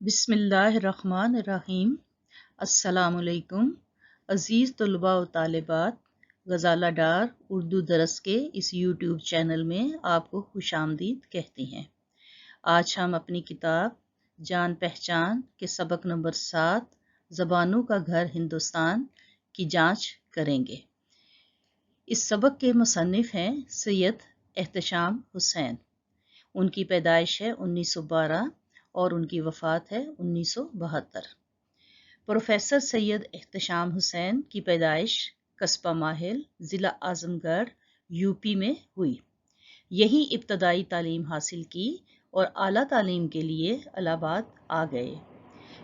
बिस्मिल्लाहिर्रहमानिर्रहीम। अस्सलामुअलैकुम अज़ीज़ तलबा व तालिबात, गज़ाला डार उर्दू दरस के इस यूट्यूब चैनल में आपको खुशामदीद कहती हैं। आज हम अपनी किताब जान पहचान के सबक नंबर 7 ज़बानों का घर हिंदुस्तान की जांच करेंगे। इस सबक के मुसन्निफ़ हैं सैयद एहतशाम हुसैन। उनकी पैदाइश है 1912 और उनकी वफ़ात है 1972। प्रोफेसर सैयद एहतशाम हुसैन की पैदाइश कस्बा माहिल, ज़िला आज़मगढ़, यूपी में हुई। यहीं इब्तदाई तालीम हासिल की और आला तालीम के लिए इलाहाबाद आ गए।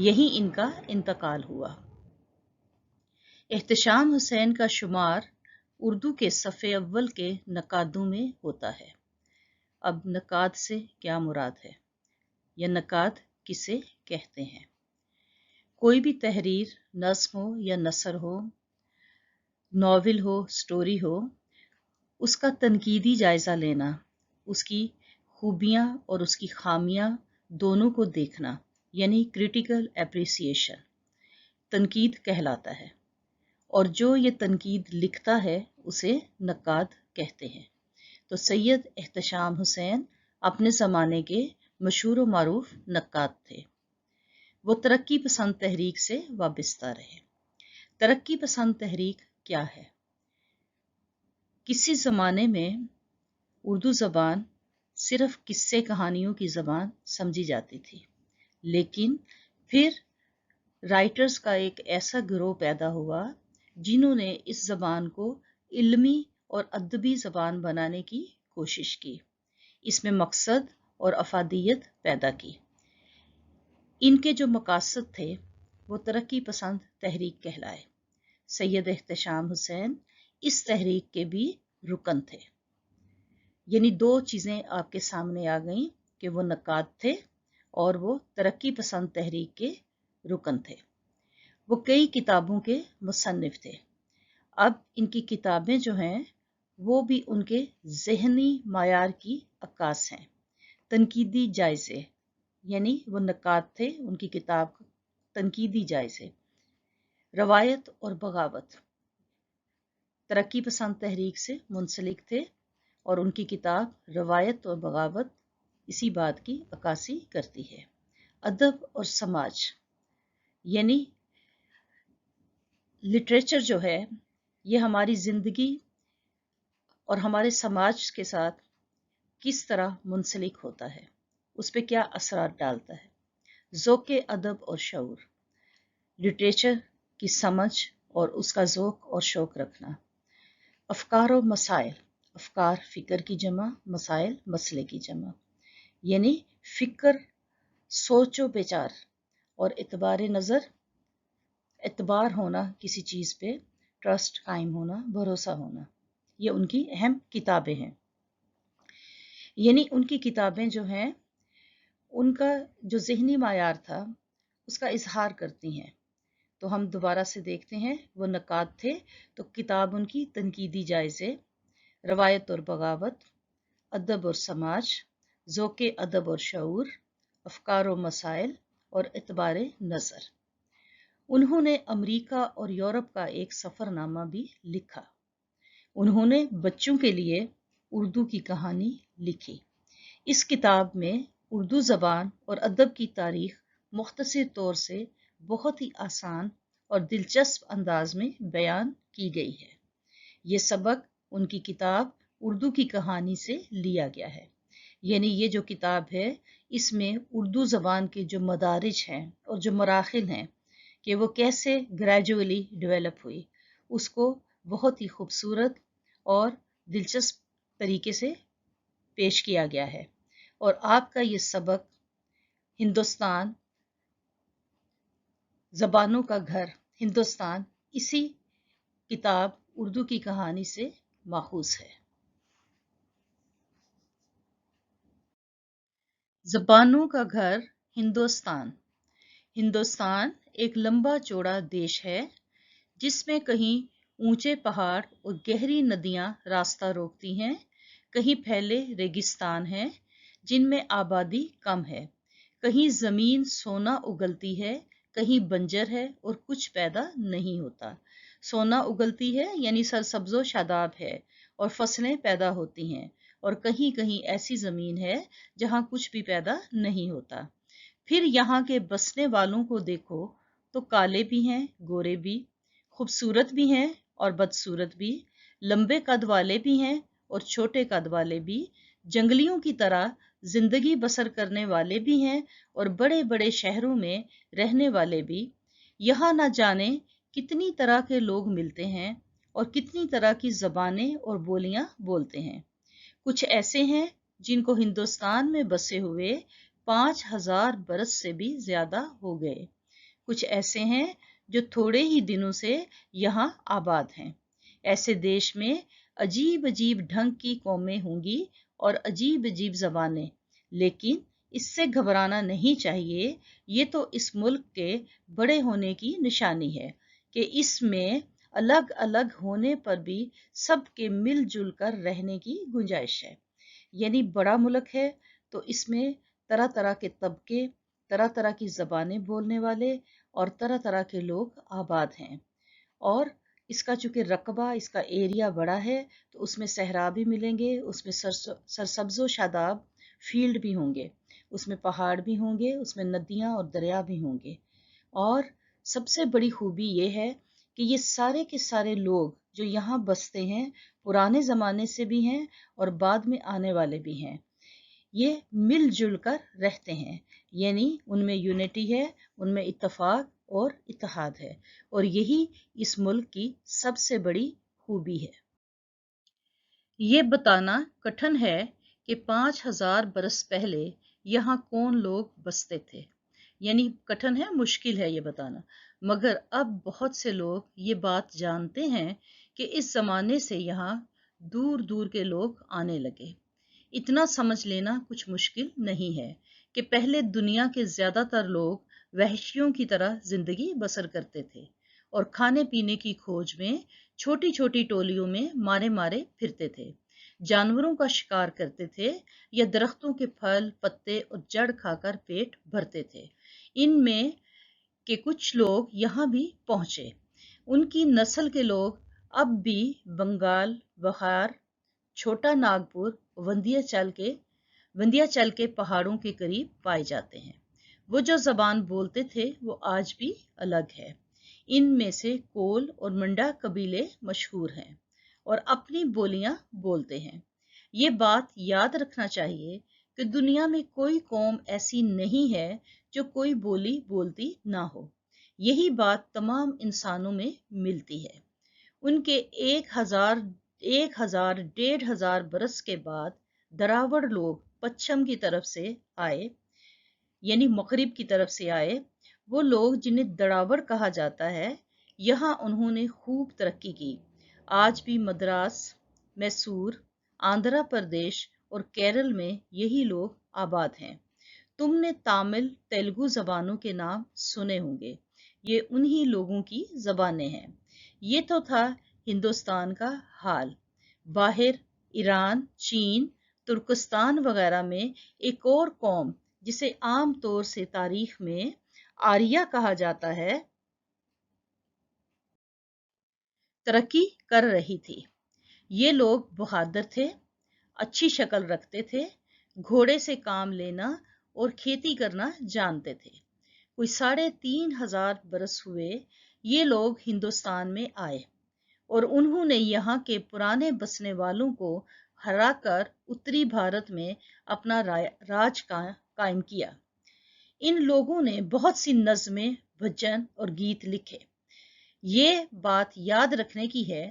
यहीं इनका इंतकाल हुआ। एहतशाम हुसैन का शुमार उर्दू के सफ़े अव्वल के नकादों में होता है। अब नकाद से क्या मुराद है या नकाद किसे कहते हैं? कोई भी तहरीर, नज़्म हो या नसर हो, नॉवेल हो, स्टोरी हो, उसका तनकीदी जायज़ा लेना, उसकी खूबियाँ और उसकी खामियाँ दोनों को देखना, यानी क्रिटिकल एप्रिसिएशन तनकीद कहलाता है। और जो ये तनकीद लिखता है उसे नकाद कहते हैं। तो सैयद एहतशाम हुसैन अपने ज़माने के मशहूर व मारूफ नक्काद थे। वो तरक्की पसंद तहरीक से वाबस्ता रहे। तरक्की पसंद तहरीक क्या है? किसी ज़माने में उर्दू ज़बान सिर्फ किस्से कहानियों की ज़बान समझी जाती थी, लेकिन फिर राइटर्स का एक ऐसा गिरोह पैदा हुआ जिन्होंने इस ज़बान को इल्मी और अदबी ज़बान बनाने की कोशिश की, इसमें मकसद और अफादियत पैदा की। इनके जो मकासद थे वो तरक्की पसंद तहरीक कहलाए। सैयद एहतशाम हुसैन इस तहरीक के भी रुकन थे। यानी दो चीज़ें आपके सामने आ गईं कि वो नकाद थे और वो तरक्की पसंद तहरीक के रुकन थे। वो कई किताबों के मुसन्निफ थे। अब इनकी किताबें जो हैं वो भी उनके ज़हनी मायार की अक्कास हैं। तनकीदी जायज़े, यानी वो नकाद थे, उनकी किताब तनकीदी जायज़े। रवायत और बगावत, तरक्की पसंद तहरीक से मुंसलिक थे और उनकी किताब रवायत और बगावत इसी बात की अक्कासी करती है। अदब और समाज, यानी लिटरेचर जो है ये हमारी ज़िंदगी और हमारे समाज के साथ किस तरह मुंसलिक होता है, उस पर क्या असरात डालता है। ज़ौक़ अदब और शऊर, लिटरेचर की समझ और उसका ज़ौक़ और शौक़ रखना। अफ़कार और मसाइल, अफ़कार फ़िक्र की जमा, मसाइल मसले की जमा, यानी फ़िक्र सोचो विचार और इतबार नज़र, एतबार होना किसी चीज़ पे, ट्रस्ट कायम होना, भरोसा होना, ये उनकी अहम किताबें हैं। यानी उनकी किताबें जो हैं उनका जो ज़हनी मायार था उसका इजहार करती हैं। तो हम दोबारा से देखते हैं, वो नकाद थे तो किताब उनकी तनकीदी जायज़े, रवायत और बगावत, अदब और समाज, ज़ौक़ अदब और शऊर, अफ़कार और मसाइल और इतबार नज़र। उन्होंने अमेरिका और यूरोप का एक सफ़रनामा भी लिखा। उन्होंने बच्चों के लिए उर्दू की कहानी लिखी। इस किताब में उर्दू ज़बान और अदब की तारीख़ मुख्तसर तौर से बहुत ही आसान और दिलचस्प अंदाज में बयान की गई है। ये सबक उनकी किताब उर्दू की कहानी से लिया गया है। यानी ये जो किताब है इसमें उर्दू ज़बान के जो मदारिज हैं और जो मराहिल हैं कि वो कैसे ग्रेजुअली डेवलप हुई, उसको बहुत ही खूबसूरत और दिलचस्प तरीके से पेश किया गया है। और आपका ये सबक हिंदुस्तान, ज़बानों का घर हिंदुस्तान, इसी किताब उर्दू की कहानी से माखूज़ है। ज़बानों का घर हिंदुस्तान। हिंदुस्तान एक लंबा चौड़ा देश है जिसमें कहीं ऊंचे पहाड़ और गहरी नदियां रास्ता रोकती हैं, कहीं फैले रेगिस्तान हैं जिनमें आबादी कम है, कहीं जमीन सोना उगलती है, कहीं बंजर है और कुछ पैदा नहीं होता। सोना उगलती है यानी सरसब्जो शादाब है और फसलें पैदा होती हैं, और कहीं कहीं ऐसी जमीन है जहां कुछ भी पैदा नहीं होता। फिर यहाँ के बसने वालों को देखो तो काले भी हैं, गोरे भी, खूबसूरत भी हैं और बदसूरत भी, लंबे कद वाले भी हैं और छोटे कद वाले भी, जंगलियों की तरह जिंदगी बसर करने वाले भी हैं और बड़े बड़े शहरों में रहने वाले भी। यहाँ न जाने कितनी तरह के लोग मिलते हैं और कितनी तरह की जबानें और बोलियां बोलते हैं। कुछ ऐसे हैं जिनको हिंदुस्तान में बसे हुए 5,000 बरस से भी ज्यादा हो गए। कुछ ऐसे हैं जो थोड़े ही दिनों से यहाँ आबाद हैं। ऐसे देश में अजीब अजीब ढंग की कौमें होंगी और अजीब अजीब जबानें, लेकिन इससे घबराना नहीं चाहिए। ये तो इस मुल्क के बड़े होने की निशानी है कि इसमें अलग अलग होने पर भी सबके मिलजुल कर रहने की गुंजाइश है। यानी बड़ा मुल्क है तो इसमें तरह तरह के तबके, तरह तरह की जबानें बोलने वाले और तरह तरह के लोग आबाद हैं। और इसका चूंकि रकबा, इसका एरिया बड़ा है तो उसमें सहरा भी मिलेंगे, उसमें सरसब्जो शादाब फील्ड भी होंगे, उसमें पहाड़ भी होंगे, उसमें नदियां और दरिया भी होंगे। और सबसे बड़ी खूबी ये है कि ये सारे के सारे लोग जो यहाँ बसते हैं पुराने ज़माने से भी हैं और बाद में आने वाले भी हैं। ये मिलजुल कर रहते हैं, यानी उनमें यूनिटी है, उनमें इत्तेफाक और इत्तेहाद है, और यही इस मुल्क की सबसे बड़ी खूबी है। ये बताना कठिन है कि 5,000 बरस पहले यहाँ कौन लोग बसते थे, यानी कठिन है, मुश्किल है ये बताना। मगर अब बहुत से लोग ये बात जानते हैं कि इस जमाने से यहाँ दूर दूर के लोग आने लगे। इतना समझ लेना कुछ मुश्किल नहीं है कि पहले दुनिया के ज्यादातर लोग वहशियों की तरह जिंदगी बसर करते थे और खाने पीने की खोज में छोटी छोटी टोलियों में मारे मारे फिरते थे, जानवरों का शिकार करते थे या दरख्तों के फल, पत्ते और जड़ खाकर पेट भरते थे। इनमें के कुछ लोग यहाँ भी पहुंचे। उनकी नस्ल के लोग अब भी बंगाल, बहार, छोटा नागपुर, विंध्याचल के पहाड़ों के करीब पाए जाते हैं। वो जो जबान बोलते थे वो आज भी अलग है। इनमें से कोल और मंडा कबीले मशहूर हैं और अपनी बोलियां बोलते हैं। ये बात याद रखना चाहिए कि दुनिया में कोई कौम ऐसी नहीं है जो कोई बोली बोलती ना हो। यही बात तमाम इंसानों में मिलती है। उनके 1,000 बरस के बाद दरावड़ लोग पश्चिम की तरफ से आए, यानी मगरिब की तरफ से आए। वो लोग जिन्हें दरावड़ कहा जाता है, यहाँ उन्होंने खूब तरक्की की। आज भी मद्रास, मैसूर, आंध्र प्रदेश और केरल में यही लोग आबाद हैं। तुमने तमिल, तेलुगु जबानों के नाम सुने होंगे, ये उन्हीं लोगों की जबानें हैं। ये तो था हिंदुस्तान का हाल। बाहर ईरान, चीन, तुर्कस्तान वगैरह में एक और कौम जिसे आम तौर से तारीख में आर्या कहा जाता है, तरक्की कर रही थी। ये लोग बहादुर थे, अच्छी शक्ल रखते थे, घोड़े से काम लेना और खेती करना जानते थे। कोई 3,500 बरस हुए ये लोग हिंदुस्तान में आए और उन्होंने यहाँ के पुराने बसने वालों को हराकर उत्तरी भारत में अपना राज कायम किया। इन लोगों ने बहुत सी नज़में, भजन और गीत लिखे। ये बात याद रखने की है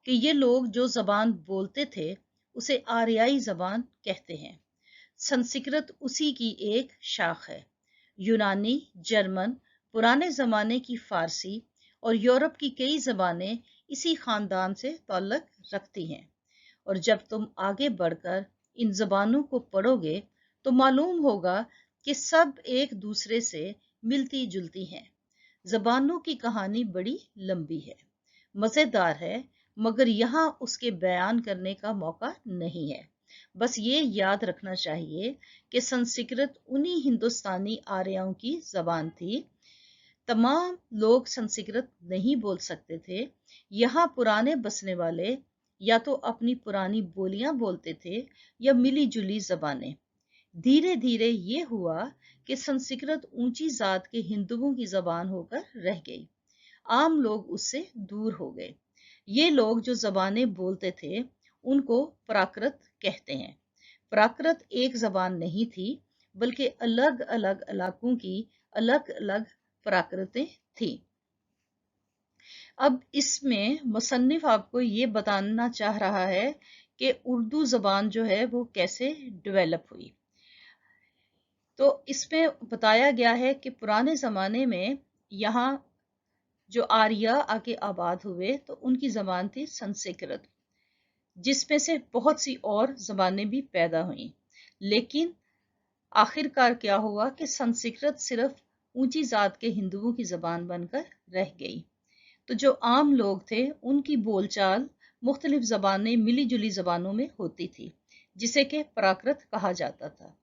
कि ये लोग जो जबान बोलते थे उसे आर्याई जबान कहते हैं। संस्कृत उसी की एक शाख है। यूनानी, जर्मन, पुराने जमाने की फारसी और यूरोप की कई जबानें इसी खानदान से ताल्लुक रखती हैं। और जब तुम आगे बढ़कर इन जबानों को पढ़ोगे तो मालूम होगा कि सब एक दूसरे से मिलती जुलती हैं। जबानों की कहानी बड़ी लंबी है, मजेदार है, मगर यहाँ उसके बयान करने का मौका नहीं है। बस ये याद रखना चाहिए कि संस्कृत उन्हीं हिंदुस्तानी आर्यों की जबान थी। तमाम लोग संस्कृत नहीं बोल सकते थे। यहाँ पुराने बसने वाले या तो अपनी पुरानी बोलियां बोलते थे या मिली जुली जबानें। धीरे धीरे ये हुआ कि संस्कृत ऊंची जात के हिंदुओं की जबान होकर रह गई। आम लोग उससे दूर हो गए। ये लोग जो जबानें बोलते थे उनको प्राकृत कहते हैं। प्राकृत एक जबान नहीं थी, बल्कि अलग अलग इलाकों की अलग अलग प्राकृतें थी। अब इसमें मुसन्निफ आपको ये बताना चाह रहा है कि उर्दू जबान जो है वो कैसे डेवलप हुई। तो इसमें बताया गया है कि पुराने ज़माने में यहाँ जो आर्या आके आबाद हुए तो उनकी ज़बान थी संस्कृत, जिसमें से बहुत सी और ज़बानें भी पैदा हुई। लेकिन आखिरकार क्या हुआ कि संस्कृत सिर्फ ऊंची जात के हिंदुओं की ज़बान बनकर रह गई। तो जो आम लोग थे उनकी बोलचाल मुख्तलिफ ज़बानें मिली जुली ज़बानों में होती थी, जिसे कि प्राकृत कहा जाता था।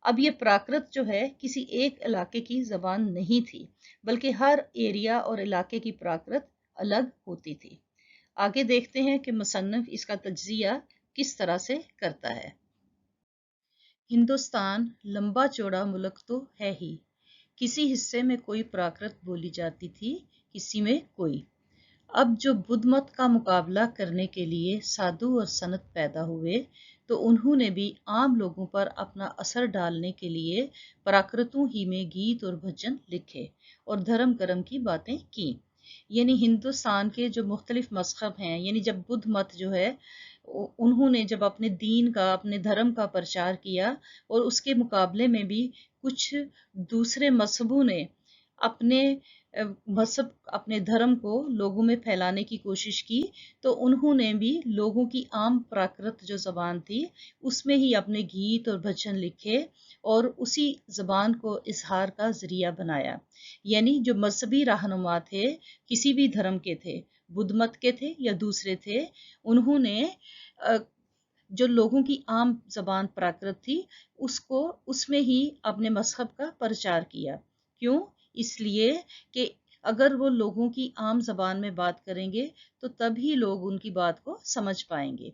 अब ये प्राकृत जो है किसी एक इलाके की ज़बान नहीं थी, बल्कि हर एरिया और इलाके की प्राकृत अलग होती थी। आगे देखते हैं कि मुसन्निफ इसका तज्जिया किस तरह से करता है। हिंदुस्तान लंबा चौड़ा मुल्क तो है ही। किसी हिस्से में कोई प्राकृत बोली जाती थी, किसी में कोई। अब जो बुद्ध मत का मुकाबला करने के लिए साधु और सनत पैदा हुए, तो उन्होंने भी आम लोगों पर अपना असर डालने के लिए प्राकृतों ही में गीत और भजन लिखे और धर्म कर्म की बातें की। यानी हिंदुस्तान के जो मुख्तलिफ मज़हब हैं, यानी जब बुद्ध मत जो है उन्होंने जब अपने दीन का, अपने धर्म का प्रचार किया और उसके मुकाबले में भी कुछ दूसरे मजहबों ने अपने मजहब, अपने धर्म को लोगों में फैलाने की कोशिश की, तो उन्होंने भी लोगों की आम प्राकृत जो ज़बान थी उसमें ही अपने गीत और भजन लिखे और उसी ज़बान को इजहार का ज़रिया बनाया। यानी जो मजहबी रहनुमा थे, किसी भी धर्म के थे, बुद्ध मत के थे या दूसरे थे, उन्होंने जो लोगों की आम ज़बान प्राकृत थी उसको उसमें ही अपने मजहब का प्रचार किया। क्यों? इसलिए कि अगर वो लोगों की आम ज़बान में बात करेंगे तो तभी लोग उनकी बात को समझ पाएंगे।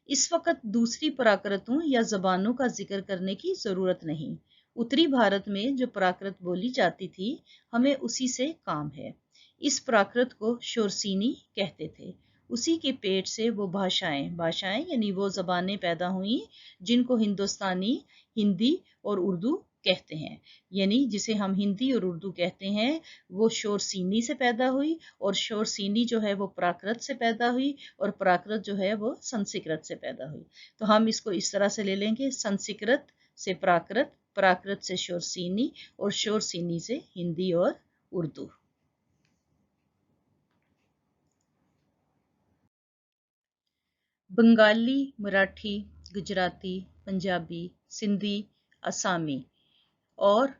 इस वक्त दूसरी प्राकृतों या ज़बानों का जिक्र करने की ज़रूरत नहीं। उत्तरी भारत में जो प्राकृत बोली जाती थी, हमें उसी से काम है। इस प्राकृत को शोरसीनी कहते थे। उसी के पेट से वो भाषाएं यानी वो ज़बानें पैदा हुई जिनको हिंदुस्तानी, हिंदी और उर्दू कहते हैं। यानी जिसे हम हिंदी और उर्दू कहते हैं, वो शोरसीनी से पैदा हुई और शोरसीनी जो है वो प्राकृत से पैदा हुई और प्राकृत जो है वो संस्कृत से पैदा हुई। तो हम इसको इस तरह से ले लेंगे, संस्कृत से प्राकृत, प्राकृत से शोरसीनी और शोरसीनी से हिंदी और उर्दू। बंगाली, मराठी, गुजराती, पंजाबी, सिंधी, असामी और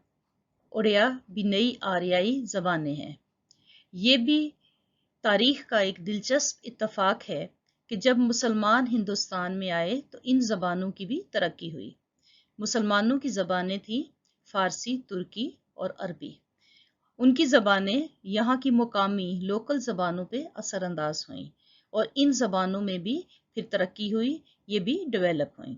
उड़िया भी नई आर्याई ज़बानें हैं। ये भी तारीख का एक दिलचस्प इत्तफाक है कि जब मुसलमान हिंदुस्तान में आए तो इन ज़बानों की भी तरक्की हुई। मुसलमानों की ज़बानें थीं फ़ारसी, तुर्की और अरबी। उनकी ज़बानें यहाँ की मुकामी लोकल ज़बानों पे असरअंदाज हुईं और इन ज़बानों में भी फिर तरक्की हुई, ये भी डेवलप हुईं।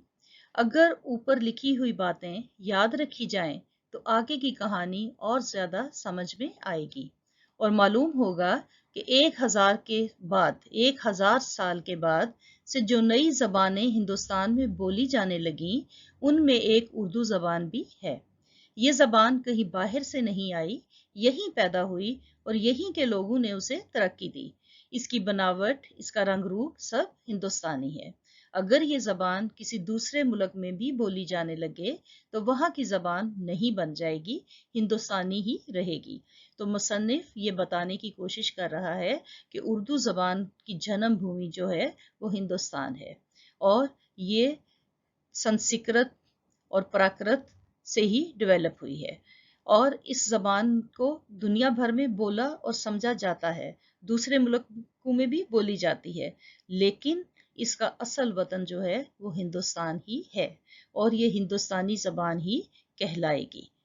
अगर ऊपर लिखी हुई बातें याद रखी जाएं तो आगे की कहानी और ज़्यादा समझ में आएगी और मालूम होगा कि 1000 साल के बाद से जो नई ज़बानें हिंदुस्तान में बोली जाने लगीं, उनमें एक उर्दू ज़बान भी है। ये ज़बान कहीं बाहर से नहीं आई, यहीं पैदा हुई और यहीं के लोगों ने उसे तरक्की दी। इसकी बनावट, इसका रंग रूप सब हिंदुस्तानी है। अगर ये ज़बान किसी दूसरे मुल्क में भी बोली जाने लगे तो वहाँ की ज़बान नहीं बन जाएगी, हिंदुस्तानी ही रहेगी। तो मुसन्निफ ये बताने की कोशिश कर रहा है कि उर्दू ज़बान की जन्म भूमि जो है वो हिंदुस्तान है और ये संस्कृत और प्राकृत से ही डेवलप हुई है और इस ज़बान को दुनिया भर में बोला और समझा जाता है, दूसरे मुल्कों में भी बोली जाती है, लेकिन اس کا اصل وطن جو ہے وہ ہندوستان ہی ہے اور یہ ہندوستانی زبان ہی کہلائے گی۔